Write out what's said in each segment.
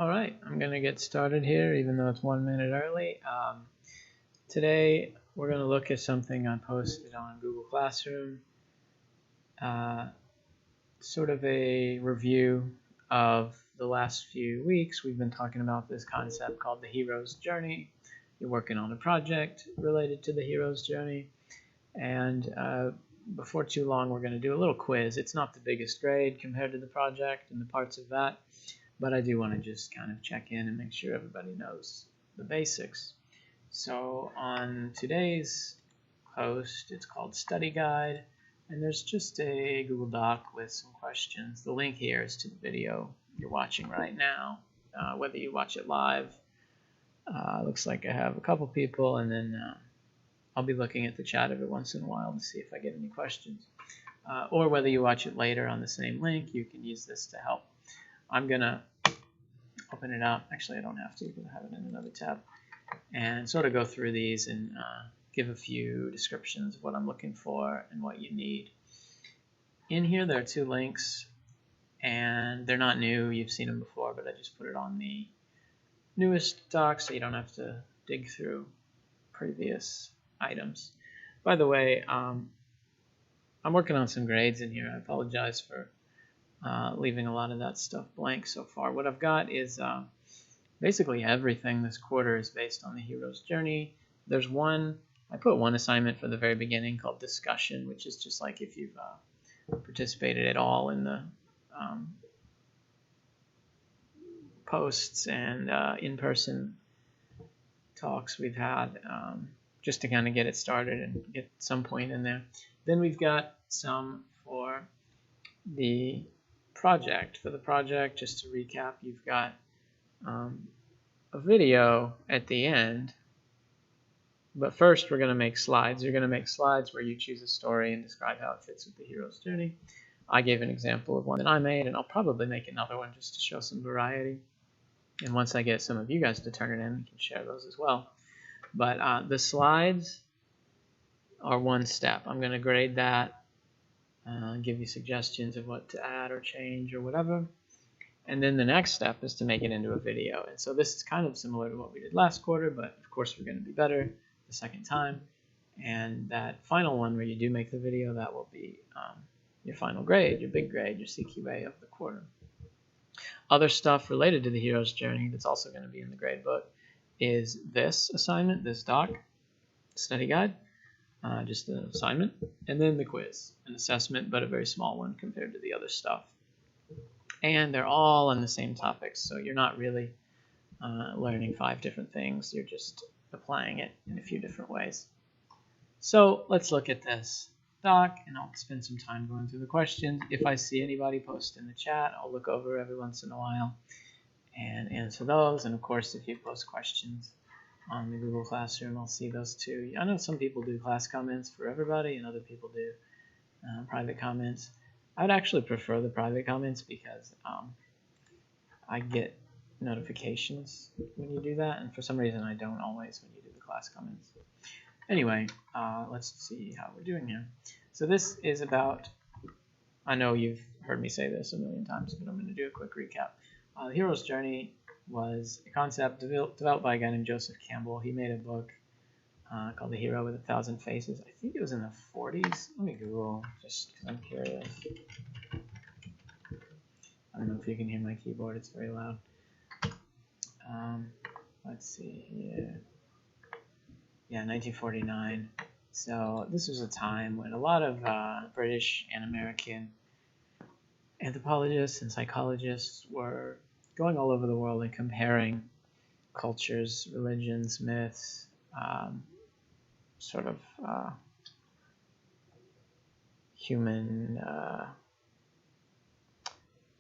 All right, I'm going to get started here, even though it's 1 minute early. Today, we're going to look at something I posted on Google Classroom, sort of a review of the last few weeks. We've been talking about this concept called the hero's journey. You're working on a project related to the hero's journey, and before too long, we're going to do a little quiz. It's not the biggest grade compared to the project and the parts of that, but I do want to just kind of check in and make sure everybody knows the basics. So on today's post, it's called Study Guide, and there's just a Google Doc with some questions. The link here is to the video you're watching right now, whether you watch it live. Looks like I have a couple people, and then I'll be looking at the chat every once in a while to see if I get any questions. Or whether you watch it later on the same link, you can use this to help. I'm going to open it up. Actually, I don't have to because I have it in another tab. And sort of go through these and give a few descriptions of what I'm looking for and what you need. In here, there are two links, and they're not new. You've seen them before, but I just put it on the newest doc so you don't have to dig through previous items. By the way, I'm working on some grades in here. I apologize for leaving a lot of that stuff blank so far. What I've got is basically everything this quarter is based on the hero's journey. There's I put one assignment for the very beginning called discussion, which is just like if you've participated at all in the posts and in-person talks we've had, just to kind of get it started and get some point in there. Then we've got some for the project. For the project, just to recap, you've got a video at the end, but first we're going to make slides. You're going to make slides where you choose a story and describe how it fits with the hero's journey. I gave an example of one that I made, and I'll probably make another one just to show some variety. And once I get some of you guys to turn it in, we can share those as well. But the slides are one step. I'm going to grade that, give you suggestions of what to add or change or whatever. And then the next step is to make it into a video. And so this is kind of similar to what we did last quarter, but of course we're going to be better the second time. And that final one where you do make the video, that will be your final grade, your big grade, your CQA of the quarter. Other stuff related to the hero's journey that's also going to be in the grade book is this assignment, this doc, study guide, just an assignment, and then the quiz, an assessment, but a very small one compared to the other stuff. And they're all on the same topics, so you're not really learning 5 different things. You're just applying it in a few different ways. So let's look at this doc, and I'll spend some time going through the questions. If I see anybody post in the chat, I'll look over every once in a while and answer those. And of course, if you post questions on the Google Classroom, I'll see those too. I know some people do class comments for everybody, and other people do private comments. I would actually prefer the private comments because I get notifications when you do that, and for some reason I don't always when you do the class comments. Anyway, let's see how we're doing here. So this is about, I know you've heard me say this a million times, but I'm going to do a quick recap. The hero's journey was a concept developed by a guy named Joseph Campbell. He made a book called The Hero with 1,000 Faces. I think it was in the 40s. Let me Google, just because I'm curious. I don't know if you can hear my keyboard. It's very loud. Let's see here. Yeah, 1949. So this was a time when a lot of British and American anthropologists and psychologists were going all over the world and comparing cultures, religions, myths, sort of human,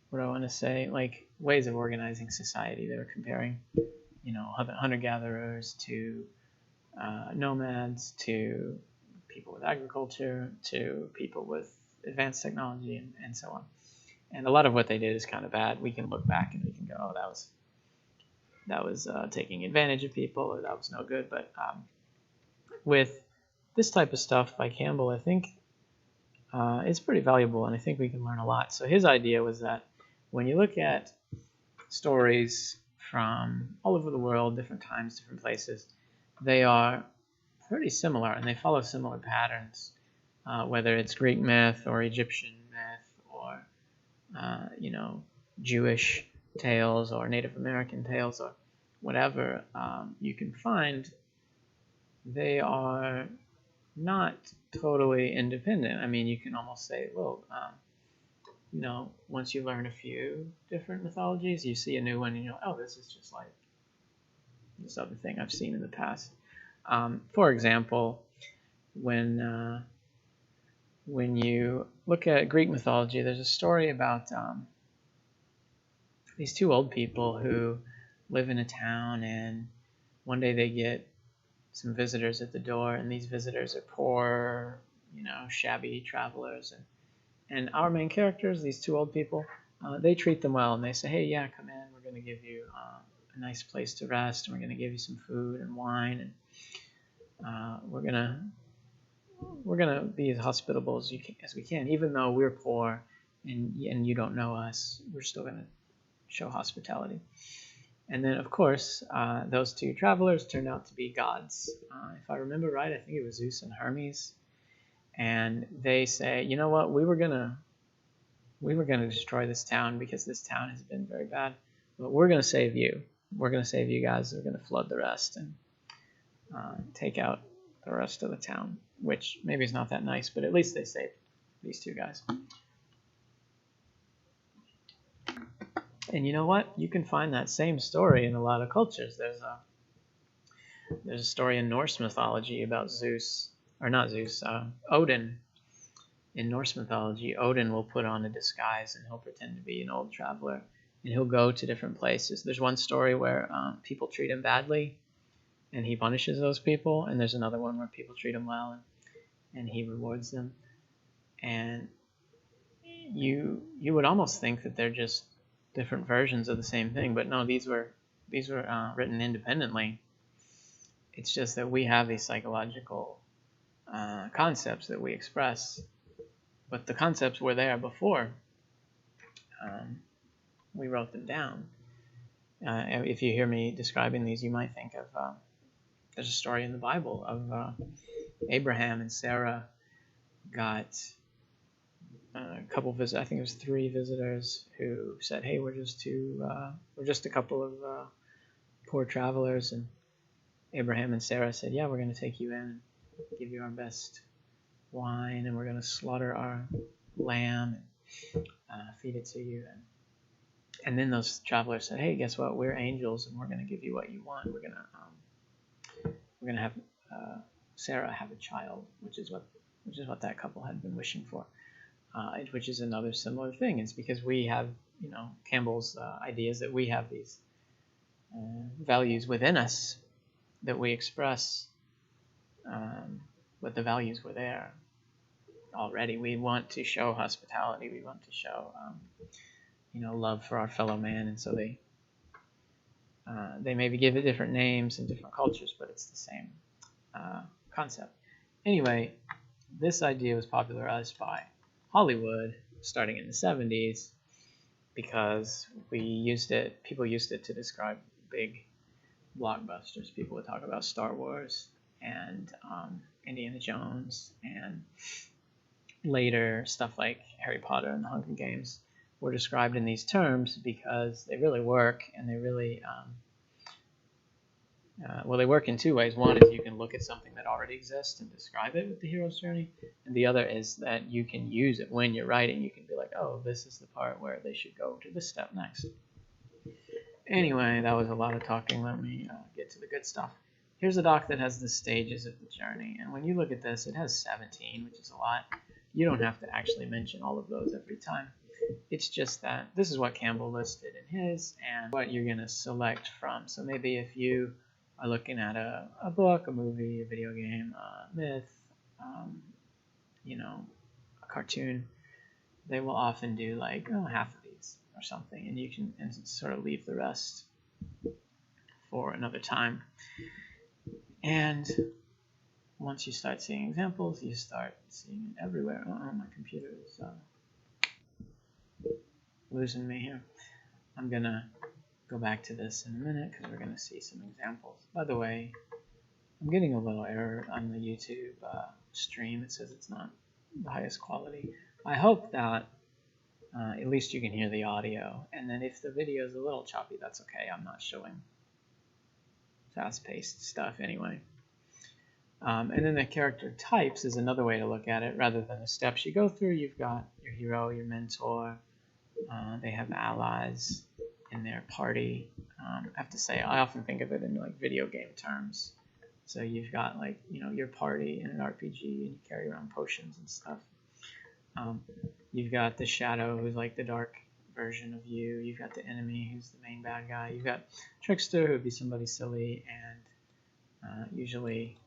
what do I want to say, like ways of organizing society. They were comparing, hunter-gatherers to nomads, to people with agriculture, to people with advanced technology, and so on. And a lot of what they did is kind of bad. We can look back and we can go, oh, that was taking advantage of people, or that was no good. But with this type of stuff by Campbell, I think it's pretty valuable, and I think we can learn a lot. So his idea was that when you look at stories from all over the world, different times, different places. They are pretty similar, and they follow similar patterns, whether it's Greek myth or Egyptian myth or Jewish tales or Native American tales or whatever you can find. They are not totally independent. I mean, you can almost say, well, once you learn a few different mythologies, you see a new one and you're like, oh, this is just like this other thing I've seen in the past. For example, when you look at Greek mythology, there's a story about these two old people who live in a town, and one day they get some visitors at the door, and these visitors are poor, shabby travelers, and our main characters, these two old people, they treat them well, and they say, hey, yeah, come in, we're going to give you a nice place to rest, and we're going to give you some food and wine, and we're gonna be as hospitable as we can, even though we're poor and you don't know us. We're still gonna show hospitality. And then, of course, those two travelers turned out to be gods. If I remember right, I think it was Zeus and Hermes. And they say, you know what? We were gonna destroy this town because this town has been very bad, but we're gonna save you. We're gonna save you guys. We're gonna flood the rest and take out the rest of the town, which maybe is not that nice, but at least they saved these two guys. And you know what? You can find that same story in a lot of cultures. There's a story in Norse mythology about Odin. In Norse mythology, Odin will put on a disguise and he'll pretend to be an old traveler, and he'll go to different places. There's one story where people treat him badly, and he punishes those people, and there's another one where people treat him well, and he rewards them. And you would almost think that they're just different versions of the same thing, but no, these were written independently. It's just that we have these psychological concepts that we express, but the concepts were there before we wrote them down. If you hear me describing these, you might think of there's a story in the Bible of Abraham and Sarah got a couple visitors. I think it was 3 visitors who said, "Hey, we're just a couple of poor travelers." And Abraham and Sarah said, "Yeah, we're going to take you in and give you our best wine, and we're going to slaughter our lamb and feed it to you." And then those travelers said, "Hey, guess what? We're angels, and we're going to give you what you want. We're going to have Sarah have a child," which is what that couple had been wishing for. Which is another similar thing. It's because we have, Campbell's ideas that we have these values within us that we express, but the values were there already. We want to show hospitality. We want to show, love for our fellow man, and so they maybe give it different names in different cultures, but it's the same concept. Anyway, this idea was popularized by Hollywood starting in the 70s because people used it to describe big blockbusters. People would talk about Star Wars and Indiana Jones, and later stuff like Harry Potter and the Hunger Games were described in these terms because they really work, and they really they work in 2 ways. One is you can look at something that already exists and describe it with the hero's journey, and the other is that you can use it when you're writing. You can be like, oh, this is the part where they should go to this step next. Anyway, that was a lot of talking. Let me get to the good stuff. Here's a doc that has the stages of the journey, and when you look at this, it has 17, which is a lot. You don't have to actually mention all of those every time. It's just that this is what Campbell listed in his and what you're going to select from. So maybe if you are looking at a book, a movie, a video game, a myth, a cartoon, they will often do like half of these or something, and you can sort of leave the rest for another time. And once you start seeing examples, you start seeing it everywhere. My computer is losing me here. I'm gonna go back to this in a minute because we're going to see some examples. By the way, I'm getting a little error on the YouTube stream. It says it's not the highest quality. I hope that at least you can hear the audio. And then if the video is a little choppy, that's okay. I'm not showing fast-paced stuff anyway. And then the character types is another way to look at it. Rather than the steps you go through, you've got your hero, your mentor. They have allies in their party. I have to say, I often think of it in like video game terms. So you've got like, your party in an RPG, and you carry around potions and stuff. You've got the shadow, who's like the dark version of you. You've got the enemy, who's the main bad guy. You've got trickster, who would be somebody silly and usually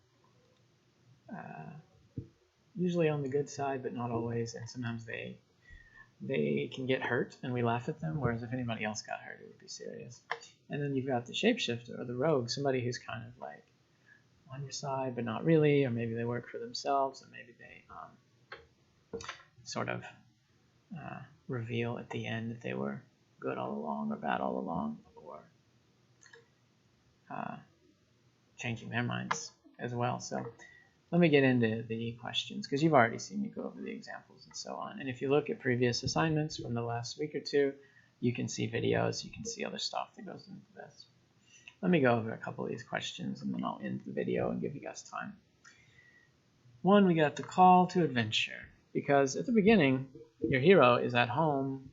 on the good side, but not always. And sometimes they can get hurt, and we laugh at them. Whereas if anybody else got hurt, it would be serious. And then you've got the shapeshifter or the rogue, somebody who's kind of like on your side, but not really, or maybe they work for themselves, or maybe they sort of reveal at the end that they were good all along or bad all along, or changing their minds as well. So let me get into the questions, because you've already seen me go over the examples and so on. And if you look at previous assignments from the last week or two, you can see videos, you can see other stuff that goes into this. Let me go over a couple of these questions, and then I'll end the video and give you guys time. One, we got the call to adventure, because at the beginning, your hero is at home,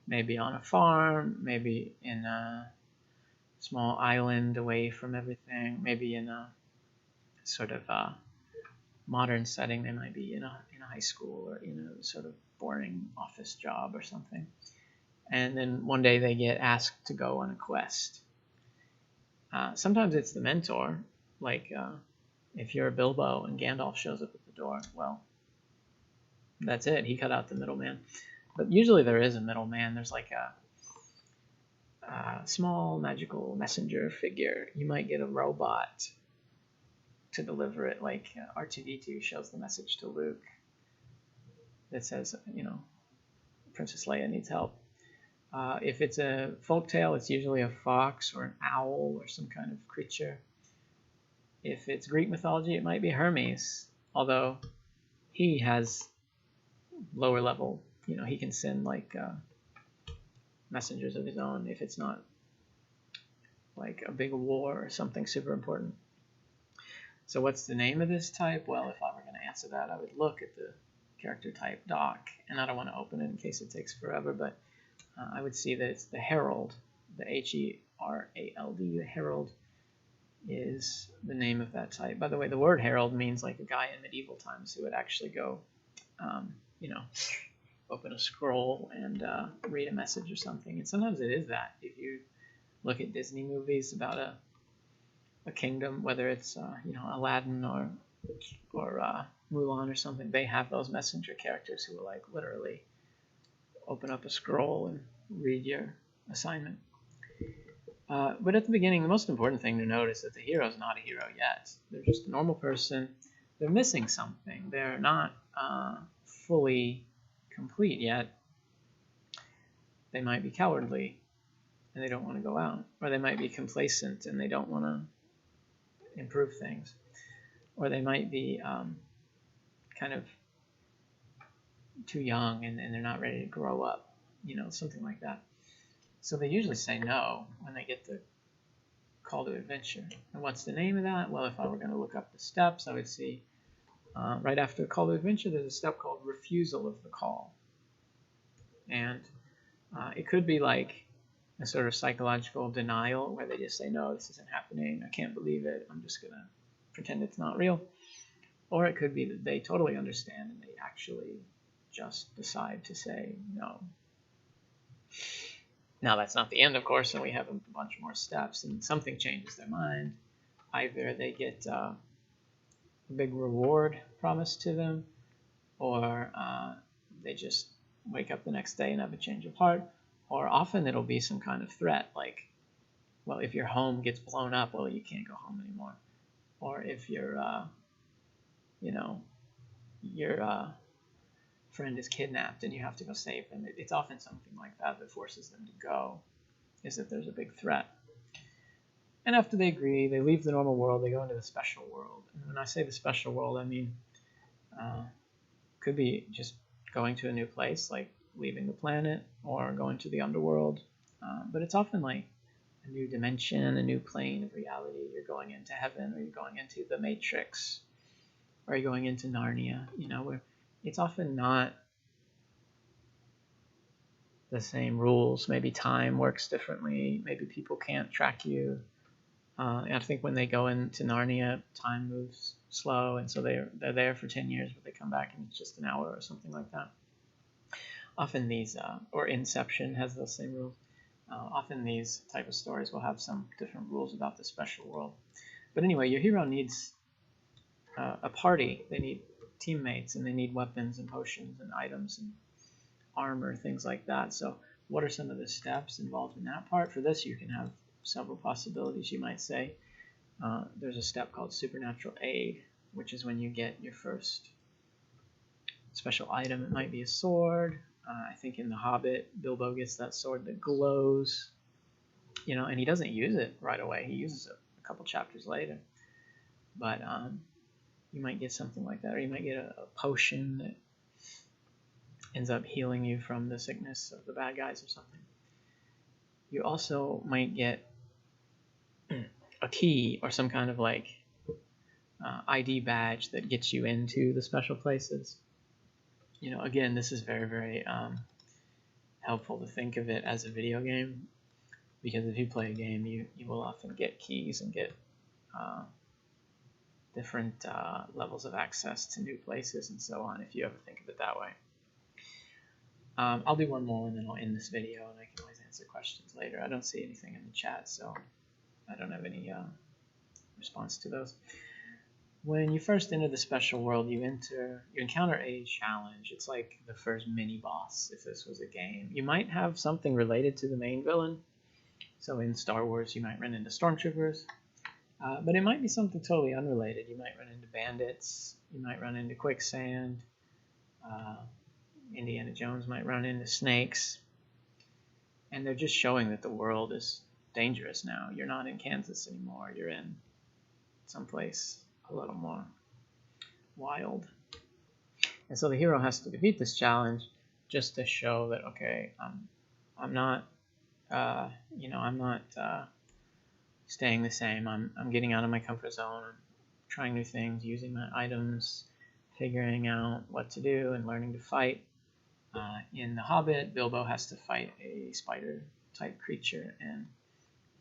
maybe on a farm, maybe in a small island away from everything, maybe in a sort of modern setting. They might be in a high school, or in a sort of boring office job or something. And then one day they get asked to go on a quest. Sometimes it's the mentor, like if you're Bilbo and Gandalf shows up at the door, well, that's it. He cut out the middleman. But usually there is a middleman. There's like a small magical messenger figure. You might get a robot to deliver it, like R2-D2 shows the message to Luke that says, Princess Leia needs help. If it's a folktale, it's usually a fox or an owl or some kind of creature. If it's Greek mythology, it might be Hermes, although he has lower level, he can send like messengers of his own if it's not like a big war or something super important. So what's the name of this type? Well, if I were going to answer that, I would look at the character type doc, and I don't want to open it in case it takes forever, but I would see that it's the Herald, the Herald. The Herald is the name of that type. By the way, the word herald means like a guy in medieval times who would actually go, open a scroll and read a message or something. And sometimes it is that. If you look at Disney movies about a kingdom, whether it's Aladdin or Mulan or something, they have those messenger characters who will like literally open up a scroll and read your assignment. But at the beginning, the most important thing to note is that the hero is not a hero yet. They're just a normal person. They're missing something. They're not fully complete yet. They might be cowardly and they don't want to go out. Or they might be complacent and they don't want to improve things. Or they might be kind of too young and they're not ready to grow up, something like that. So they usually say no when they get the call to adventure. And what's the name of that? Well, if I were going to look up the steps, I would see right after the call to adventure, there's a step called refusal of the call. And it could be like a sort of psychological denial where they just say, no, this isn't happening. I can't believe it. I'm just going to pretend it's not real. Or it could be that they totally understand and they actually just decide to say no. Now, that's not the end, of course, and we have a bunch more steps, and something changes their mind. Either they get a big reward promised to them, or they just wake up the next day and have a change of heart, or often it'll be some kind of threat, like, well, if your home gets blown up, well, you can't go home anymore. Or if your friend is kidnapped and you have to go save them. It's often something like that that forces them to go. is that there's a big threat. And after they agree, they leave the normal world, they go into the special world. And when I say the special world, I mean could be just going to a new place, like leaving the planet, or going to the underworld. But it's often like a new dimension, a new plane of reality. You're going into heaven, or you're going into the Matrix, or you're going into Narnia, where it's often not the same rules. Maybe time works differently. Maybe people can't track you. I think when they go into Narnia, time moves slow, and so they're there for 10 years, but they come back and it's just an hour or something like that. Often these, or Inception has those same rules. Often these type of stories will have some different rules about the special world. But anyway, your hero needs a party. They need teammates, and they need weapons and potions and items and armor, things like that. So what are some of the steps involved in that part? For this, you can have several possibilities, you might say. There's a step called supernatural aid, which is when you get your first special item. It might be a sword. I think in The Hobbit, Bilbo gets that sword that glows, and he doesn't use it right away. He uses it a couple chapters later. But you might get something like that, or you might get a potion that ends up healing you from the sickness of the bad guys or something. You also might get a key or some kind of like ID badge that gets you into the special places. Again, this is very, very helpful to think of it as a video game, because if you play a game, you will often get keys and get different levels of access to new places and so on, if you ever think of it that way. I'll do one more and then I'll end this video, and I can always answer questions later. I don't see anything in the chat, so I don't have any response to those. When you first enter the special world, you encounter a challenge. It's like the first mini boss, if this was a game. You might have something related to the main villain. So in Star Wars, you might run into stormtroopers, but it might be something totally unrelated. You might run into bandits. You might run into quicksand. Indiana Jones might run into snakes. And they're just showing that the world is dangerous now. You're not in Kansas anymore. You're in someplace a little more wild. And so the hero has to defeat this challenge just to show that, okay, I'm not staying the same. I'm getting out of my comfort zone. I'm trying new things, using my items, figuring out what to do, and learning to fight. In The Hobbit, Bilbo has to fight a spider-type creature, and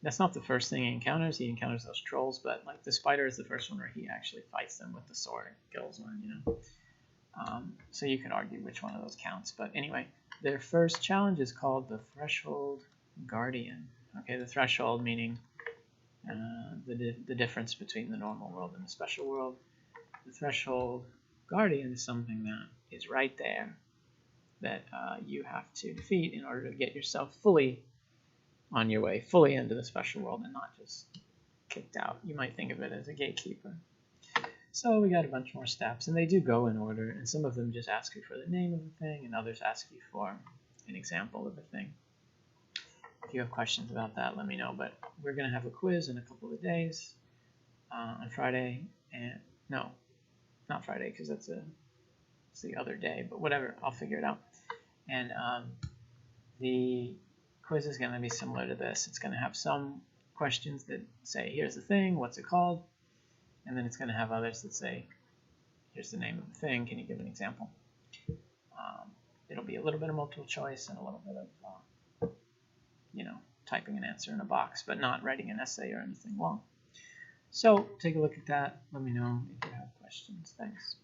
that's not the first thing he encounters. He encounters those trolls, but like the spider is the first one where he actually fights them with the sword and kills one. So you could argue which one of those counts. But anyway, their first challenge is called the Threshold Guardian. Okay, the threshold meaning the difference between the normal world and the special world. The Threshold Guardian is something that is right there that you have to defeat in order to get yourself fully on your way, fully into the special world, and not just kicked out. You might think of it as a gatekeeper. So we got a bunch more steps, and they do go in order, and some of them just ask you for the name of the thing, and others ask you for an example of the thing. If you have questions about that, let me know. But we're going to have a quiz in a couple of days on Friday, and no, not Friday, because it's the other day, but whatever, I'll figure it out. And the quiz is going to be similar to this. It's going to have some questions that say, here's the thing, what's it called? And then it's going to have others that say, here's the name of the thing, can you give an example? It'll be a little bit of multiple choice and a little bit of, typing an answer in a box, but not writing an essay or anything long. So take a look at that. Let me know if you have questions. Thanks.